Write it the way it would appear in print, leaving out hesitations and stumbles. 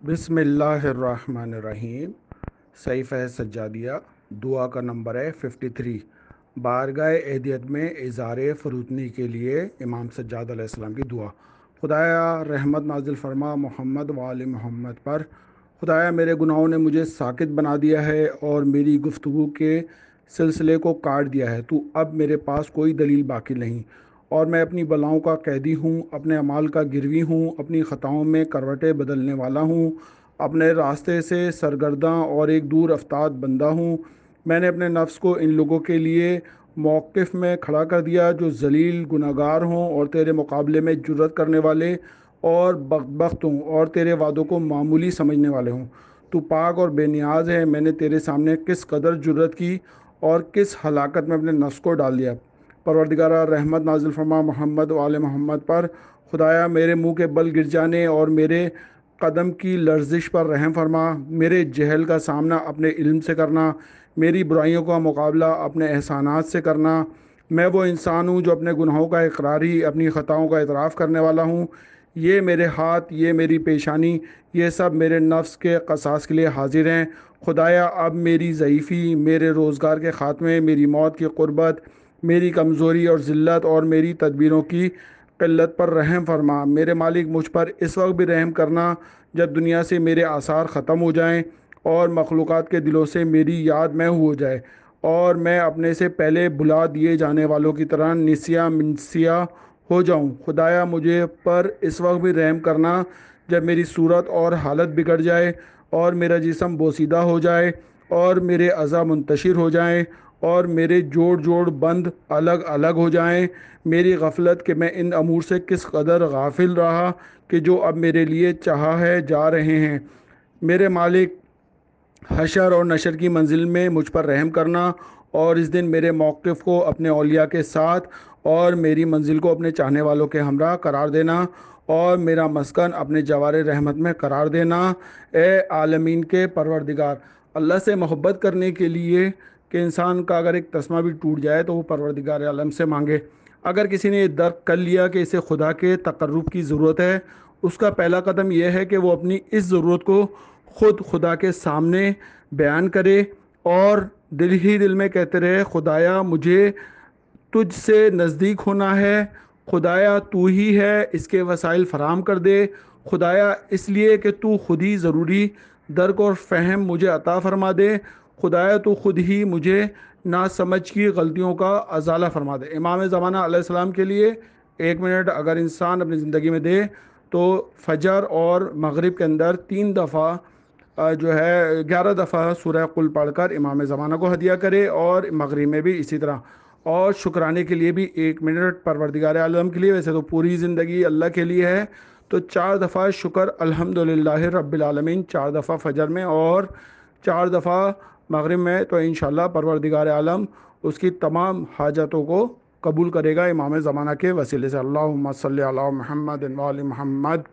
بسم اللہ الرحمن الرحیم۔ صحیفہ سجادیہ دعا کا نمبر ہے 53۔ بارگاہ اہدیت میں اظہار فروتنی کے لیے امام سجاد علیہ السلام کی دعا۔ خدایا رحمت نازل فرما محمد و آل محمد پر۔ خدایا میرے گناہوں نے مجھے ساکت بنا دیا ہے اور میری گفتگو کے سلسلے کو کاٹ دیا ہے۔ تو اب میرے پاس کوئی دلیل باقی نہیں اور میں اپنی بلاؤں کا قیدی ہوں، اپنے اعمال کا گروی ہوں، اپنی خطاؤں میں کروٹیں بدلنے والا ہوں، اپنے راستے سے سرگرداں اور ایک دور افتاد بندہ ہوں۔ میں نے اپنے نفس کو ان لوگوں کے لیے موقف میں کھڑا کر دیا جو ذلیل گناہگار ہوں اور تیرے مقابلے میں جرت کرنے والے اور بدبخت ہوں اور تیرے وعدوں کو معمولی سمجھنے والے ہوں۔ تو پاک اور بے نیاز ہے۔ میں نے تیرے سامنے کس قدر جرت کی اور کس ہلاکت میں اپنے نفس کو ڈال دیا۔ پروردگارہ رحمت نازل فرما محمد و آل محمد پر۔ خدایا میرے منہ کے بل گر جانے اور میرے قدم کی لرزش پر رحم فرما۔ میرے جہل کا سامنا اپنے علم سے کرنا، میری برائیوں کا مقابلہ اپنے احسانات سے کرنا۔ میں وہ انسان ہوں جو اپنے گناہوں کا اقراری، اپنی خطاؤں کا اعتراف کرنے والا ہوں۔ یہ میرے ہاتھ، یہ میری پیشانی، یہ سب میرے نفس کے قصاص کے لیے حاضر ہیں۔ خدایا اب میری ضعیفی، میرے روزگار کے خاتمے، میری موت کی قربت، میری کمزوری اور ذلت اور میری تدبیروں کی قلت پر رحم فرما۔ میرے مالک مجھ پر اس وقت بھی رحم کرنا جب دنیا سے میرے آثار ختم ہو جائیں اور مخلوقات کے دلوں سے میری یاد محو ہو جائے اور میں اپنے سے پہلے بھلا دیے جانے والوں کی طرح نسیاں منسیہ ہو جاؤں۔ خدایا مجھے پر اس وقت بھی رحم کرنا جب میری صورت اور حالت بگڑ جائے اور میرا جسم بوسیدہ ہو جائے اور میرے اعضاء منتشر ہو جائیں اور میرے جوڑ جوڑ بند الگ الگ ہو جائیں۔ میری غفلت کہ میں ان امور سے کس قدر غافل رہا کہ جو اب میرے لیے چاہا ہے جا رہے ہیں۔ میرے مالک حشر اور نشر کی منزل میں مجھ پر رحم کرنا اور اس دن میرے موقف کو اپنے اولیاء کے ساتھ اور میری منزل کو اپنے چاہنے والوں کے ہمراہ قرار دینا اور میرا مسکن اپنے جوار رحمت میں قرار دینا۔ اے عالمین کے پروردگار، اللہ سے محبت کرنے کے لیے کہ انسان کا اگر ایک تسمہ بھی ٹوٹ جائے تو وہ پروردگار عالم سے مانگے۔ اگر کسی نے یہ درک کر لیا کہ اسے خدا کے تقرب کی ضرورت ہے، اس کا پہلا قدم یہ ہے کہ وہ اپنی اس ضرورت کو خود خدا کے سامنے بیان کرے اور دل ہی دل میں کہتے رہے، خدایا مجھے تجھ سے نزدیک ہونا ہے۔ خدایا تو ہی ہے، اس کے وسائل فراہم کر دے۔ خدایا اس لیے کہ تو خود ہی ضروری درک اور فہم مجھے عطا فرما دے۔ خدایا تو خود ہی مجھے نا سمجھ کی غلطیوں کا ازالہ فرما دے۔ امام زمانہ علیہ السلام کے لیے 1 منٹ اگر انسان اپنی زندگی میں دے تو فجر اور مغرب کے اندر 3 دفعہ جو ہے 11 دفعہ سورہ قل پڑھ کر امام زمانہ کو ہدیہ کرے اور مغرب میں بھی اسی طرح، اور شکرانے کے لیے بھی 1 منٹ پروردگار عالم کے لیے۔ ویسے تو پوری زندگی اللہ کے لیے ہے، تو 4 دفعہ شکر الحمدللہ رب العالمین، 4 دفعہ فجر میں اور 4 دفعہ مغرب میں، تو انشاءاللہ پروردگار عالم اس کی تمام حاجتوں کو قبول کرے گا امام زمانہ کے وسیلے سے۔ اللہم صلی علی محمد و آل محمد۔